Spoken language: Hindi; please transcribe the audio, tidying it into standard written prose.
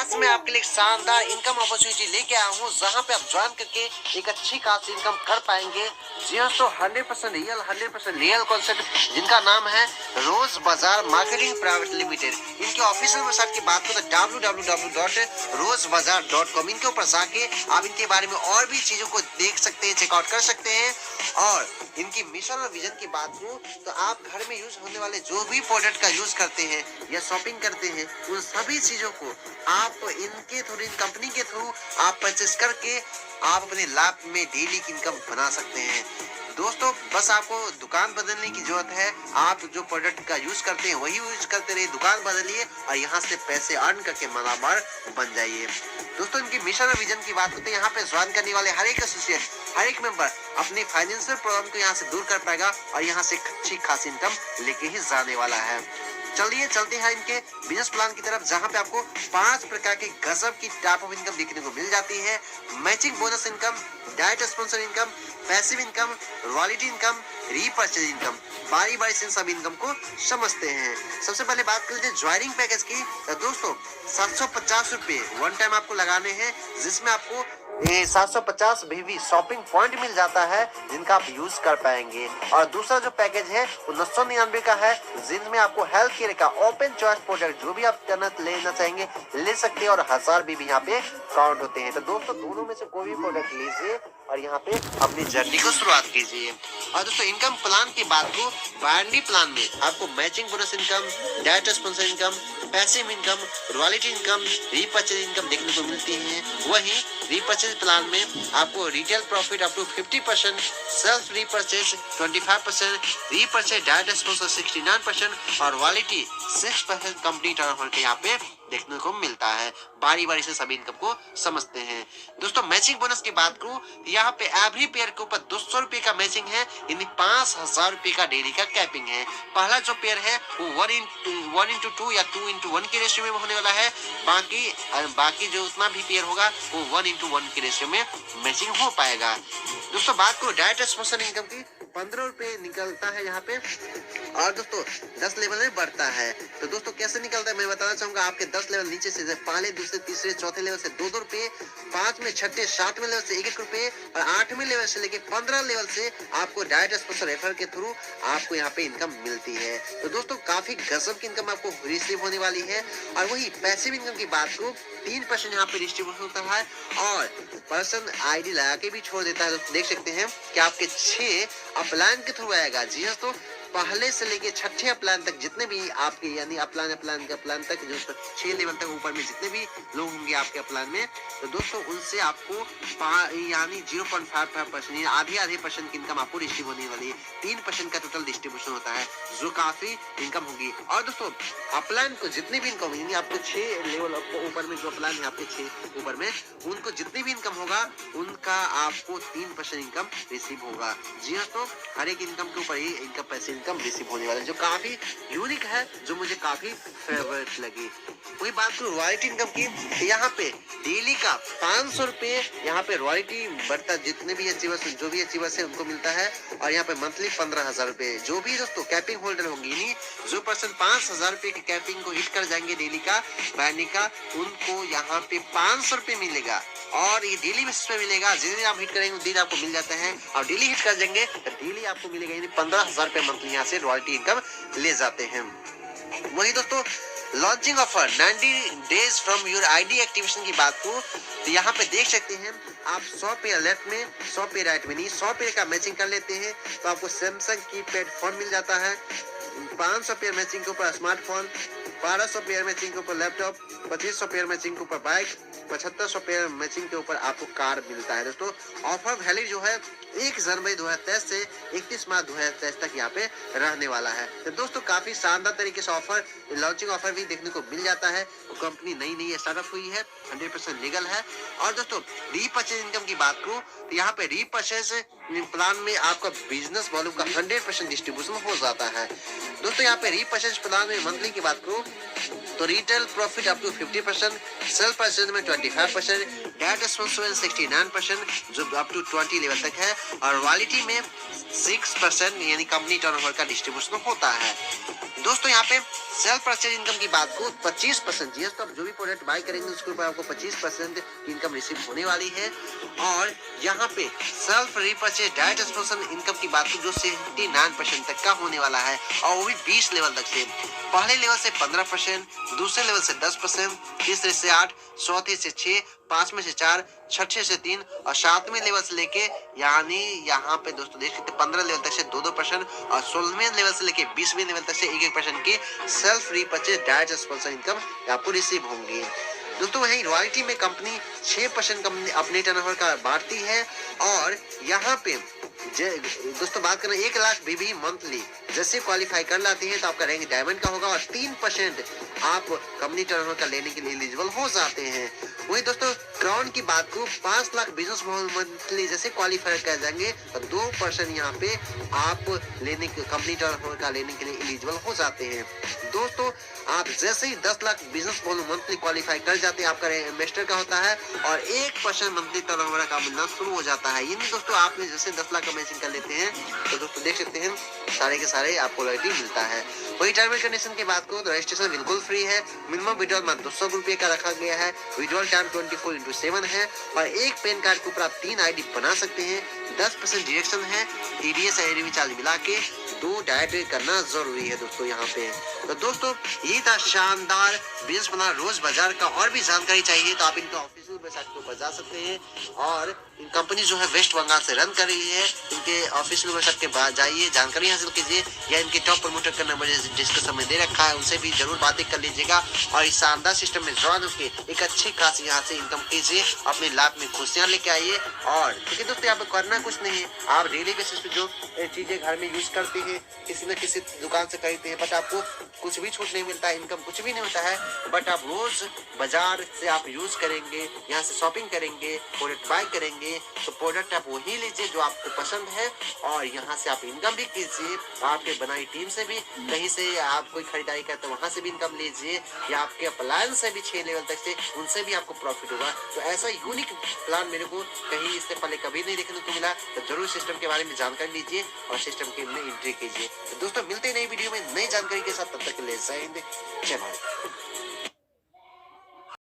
आज मैं आपके लिए एक शानदार इनकम अपॉर्चुनिटी लेके आया हूँ जहाँ पे आप ज्वाइन करके एक अच्छी खासी इनकम कर पाएंगे। जी हाँ, तो 100% रियल कॉन्सेप्ट जिनका नाम है रोज बाजार मार्केटिंग प्राइवेट लिमिटेड। इनके ऑफिशियल वेबसाइट की बात करें तो www.rozbazaar.com। इनके ऊपर जाके आप इनके बारे में और भी चीजों को देख सकते हैं, चेकआउट कर सकते हैं। और इनकी मिशन और विजन की बात करूं तो आप घर में यूज होने वाले जो भी प्रोडक्ट का यूज करते हैं या शॉपिंग करते हैं उन सभी चीजों को आप इनके थ्रू, इन कंपनी के थ्रू आप परचेस करके आप अपने लाभ में डेली की इनकम बना सकते हैं। दोस्तों बस आपको दुकान बदलने की जरूरत है। आप जो प्रोडक्ट का यूज करते हैं वही यूज करते रहिए, दुकान बदलिए और यहाँ से पैसे अर्न करके मालामाल बन जाइए। दोस्तों इनकी मिशन और विजन की बात करते हैं, यहाँ पे ज्वाइन करने वाले हर एक एसोसिएट, हर एक मेंबर अपनी फाइनेंशियल प्रॉब्लम को यहाँ से दूर कर पाएगा और यहाँ से अच्छी खासी इनकम लेके ही जाने वाला है। चलिए चलते हैं इनके बिजनेस प्लान की तरफ, जहां पे आपको 5 प्रकार के गजब की टाइप ऑफ इनकम देखने को मिल जाती है। Matching bonus income, direct sponsor income, passive income, royalty income, repurchase income. बारी बारी से इन सब इनकम को समझते हैं। सबसे पहले बात कर लीजिए ज्वाइनिंग पैकेज की। तो दोस्तों 750 रुपए वन टाइम आपको लगाने हैं, जिसमें आपको 750 VV शॉपिंग पॉइंट मिल जाता है जिनका आप यूज कर पाएंगे। और दूसरा जो पैकेज है वो 999 का है, जिनमें आपको हेल्थ केयर का ओपन चॉइस प्रोडक्ट जो भी आप लेना चाहेंगे ले सकते हैं और 1000 भी यहाँ पे काउंट होते हैं। तो दोस्तों दोनों में से कोई भी प्रोडक्ट लीजिए और यहाँ पे अपनी जर्नी को शुरुआत कीजिए। और दोस्तों इनकम प्लान की बात को, बाइनरी प्लान में आपको matching bonus income, direct sponsor income, passive income, royalty income, repurchase income देखने को मिलती है। वहीं रीपर्चेज प्लान में आपको retail profit up to 50%, self repurchase 25%, repurchase direct sponsor 69% और रॉयल्टी 6% कंपनी टर्नओवर के यहाँ पे देखने को मिलता है। बारी बारी से सभी इनकम को समझते हैं। दोस्तों मैचिंग बोनस की बात करूं तो यहाँ पे एवरी पेयर के ऊपर 200 रुपए का मैचिंग है, यानी 5000 रुपए का डेली का कैपिंग है। पहला जो पेयर है वो 1:2 या 2:1 के रेशियो में होने वाला है। बाकी जो उतना भी पेयर होगा वो 1:1 के रेशियो में मैचिंग हो पाएगा। दोस्तों बात करो डायरेक्ट स्पॉन्सर इनकम की, 15 रुपए निकलता है यहाँ पे और दोस्तों 10 लेवल में बढ़ता है। तो दोस्तों कैसे निकलता है मैं बताना चाहूंगा। आपके 10 लेवल नीचे से पहले, दूसरे, तीसरे, चौथे लेवल से 2-2 रुपए, 5 में, छठे, 7वें लेवल से 1-1 रुपए और 8वें लेवल से लेके 15 लेवल से आपको डायरेक्ट स्पॉन्सर रेफर के थ्रू आपको यहाँ पे इनकम मिलती है। तो दोस्तों काफी गजब की इनकम आपको रिसीव होने वाली है। और वही पैसिव इनकम की बात को 3% यहाँ पे डिस्ट्रीब्यूशन होता है और पर्सन ID लगा के भी छोड़ देता है। तो देख सकते हैं कि आपके 6 अपलाइन के थ्रू आएगा। जी हाँ, तो पहले से लेके छठे अपलाइन तक जितने भी आपके यानी अपलाइन तक जो 6 लेवल तक ऊपर में जितने भी लोग होंगे आपके अपलाइन में, तो दोस्तों उनसे आपको यानी 0.55% आधे परसेंट की इनकम आपको रिसीव होने वाली है। 3% का टोटल डिस्ट्रीब्यूशन होता है जो काफी इनकम होगी। और दोस्तों अपलाइन को जितने भी इनकम होगी, आपको 6 लेवल ऊपर में जो अपलाइन है आपके 6 ऊपर में, उनको जितनी भी इनकम होगा उनका आपको 3% इनकम रिसीव होगा। जी हाँ, तो हर एक इनकम के ऊपर ही इनकम पैसे इनकम रिसीव होने वाला है, जो काफी यूनिक है, जो मुझे काफी फेवरेट लगी। वही बात करूँ रॉयल्टी इनकम की, यहाँ पे डेली का 500 रुपए यहाँ पे रॉयल्टी बढ़ता, जितने भी अचीवर्स जो भी अचीवर्स है उनको मिलता है। और यहाँ पे मंथली 15,000 रुपए जो भी दोस्तों कैपिंग होल्डर होंगे, यानी जो पर्सन 5,000 रुपए के कैपिंग को हिट कर जाएंगे डेली का महीने का, उनको यहाँ पे 500 रुपए मिलेगा। और ये डेली बेसिस पे मिलेगा, जिस दिन आप हिट करेंगे उस दिन आपको मिल जाता है। और डेली हिट कर देंगे तो डेली आपको मिलेगा, यानी 15,000 रुपए मंथली यहाँ से रॉयल्टी इनकम ले जाते हैं। वही दोस्तों launching offer 90 days from your ID activation की बात को, तो यहाँ पे देख सकते हैं आप 100 पेयर लेफ्ट में, 100 पेयर राइट में, नहीं 100 पेयर का मैचिंग कर लेते हैं तो आपको सैमसंग की पैड फोन मिल जाता है। 500 पेयर मैचिंग के ऊपर स्मार्टफोन, 1200 पेयर मैचिंग के ऊपर लैपटॉप, 2500 पेयर मैचिंग के ऊपर बाइक, 7500 पेयर मैचिंग के ऊपर आपको कार मिलता है। दोस्तों ऑफर वैलिड जो है 1 जनवरी 2023 से 31 मार्च 2023 तक यहाँ पे रहने वाला है। तो दोस्तों काफी शानदार तरीके से ऑफर, लॉन्चिंग ऑफर भी देखने को मिल जाता है। वो कंपनी नई स्टार्टअप हुई है, 100% लीगल है। और दोस्तों रीपर्चेज इनकम की बात करूँ तो यहाँ पे रीपर्चेज प्लान में आपका बिजनेस वॉल्यूम का 100% डिस्ट्रीब्यूशन हो जाता है। दोस्तों यहाँ पे रीपर्चेज प्लान में मंथली की बात करूँ तो retail profit up to 50%, self purchase में 25%, डायरेक्ट स्पॉन्सर में 69% जो अप टू 20 लेवल तक है और रॉयल्टी में 6% यानी कंपनी टर्नओवर का डिस्ट्रीब्यूशन होता है। दोस्तों यहाँ पे सेल्फ परचेज इनकम की बात को 25% जी, तो आप जो भी प्रोडक्ट बाय करेंगे उसके ऊपर आपको 25% की इनकम रिसीव होने वाली है। और यहाँ पे self repurchase direct exposure income की बात को जो 79% तक का होने वाला है, और वो भी 20 लेवल तक से। पहले लेवल से 15%, दूसरे लेवल से 10%, तीसरे से 8, चौथे से 6, पांचवें से 4, छठे से 3 और सातवें लेवल से लेके यानी यहाँ पे दोस्तों देख सकते 15 लेवल तक से 2% और 16वें लेवल से लेके 20वें लेवल तक से 1% की self repurchase direct sponsor income आपको रिसीव होंगी। दोस्तों वहीं रॉयल्टी में कंपनी 6% अपने टर्नओवर का बांटती है। और यहाँ पे दोस्तों बात करें 1 लाख बीबी मंथली जैसे क्वालिफाई कर लाते हैं तो आपका रैंक डायमंड का होगा और 3% आप कंपनी टर्नओवर का लेने के लिए एलिजिबल हो जाते हैं। वही दोस्तों क्राउन की बात को 5 लाख बिजनेस मंथली जैसे क्वालिफाई कर जाएंगे तो 2% यहाँ पे आप लेने के कंपनी टर्नओवर का लेने के लिए एलिजिबल हो जाते हैं। दोस्तों आप जैसे ही 10 लाख बिजनेस मंथली क्वालिफाई कर जाते हैं आपका इन्वेस्टर का होता है और 1% मंथली टर्नओवर का मिलना शुरू हो जाता है। यानी दोस्तों आपने जैसे 10 लाख का मैचिंग कर लेते हैं तो दोस्तों देख सकते हैं सारे के सारे आपको रॉयल्टी मिलता है। वही टर्म एंड कंडीशन की बात करो तो रजिस्ट्रेशन बिल्कुल फ्री है। मिनिमम विड्रॉल मात्र 200 रुपये का रखा गया है। विड्रॉल टाइम 24x7 है और एक पैन कार्ड के ऊपर आप 3 ID बना सकते हैं। 10% डिडक्शन है, TDS एडिटिंग चार्ज मिला के 2 डायरेक्ट करना जरूरी है दोस्तों यहाँ पे। तो दोस्तों ये था शानदार बिजनेस प्लान रोज बाजार का। और भी जानकारी चाहिए तो आप इनके ऑफिशियल वेबसाइट के ऊपर जा सकते हैं। और इन कंपनी जो है वेस्ट बंगाल से रन कर रही है, इनके ऑफिशियल वेबसाइट के बाद जाइए जानकारी हासिल कीजिए या इनके टॉप प्रमोटर का नंबर डिस्क्रिप्शन में दे रखा है उनसे भी जरूर बातें कर लीजिएगा और इस शानदार सिस्टम में ज्वाइन होकर एक अच्छी खासी यहाँ से इनकम कीजिए, अपने लाइफ में खुशियाँ लेके आइए। और क्योंकि दोस्तों यहाँ पे करना कुछ नहीं है, आप डेली बेसिस पे जो चीजें घर में यूज करते हैं किसी न किसी दुकान से खरीदते हैं बट आपको कुछ भी छूट नहीं मिलता है, इनकम कुछ भी नहीं होता है। बट आप रोज बाजार से आप यूज करेंगे, यहाँ से शॉपिंग करेंगे, प्रोडक्ट बाय करेंगे तो प्रोडक्ट आप वही लीजिए जो आपको पसंद है और यहाँ से आप इनकम भी कीजिए। आपके बनाई टीम से भी कहीं से आप कोई खरीदारी करते वहां से भी इनकम लीजिए या आपके अप्लायंस से भी 6 लेवल तक से उनसे भी आपको प्रॉफिट होगा। तो ऐसा यूनिक प्लान मेरे को कहीं इससे पहले कभी नहीं देखने को मिला। तो जरूर सिस्टम के बारे में जानकारी लीजिए और सिस्टम के में एंट्री कीजिए। तो दोस्तों मिलते हैं नई वीडियो में नई जानकारी के साथ, तब तक के लिए जय हिंद जय भारत।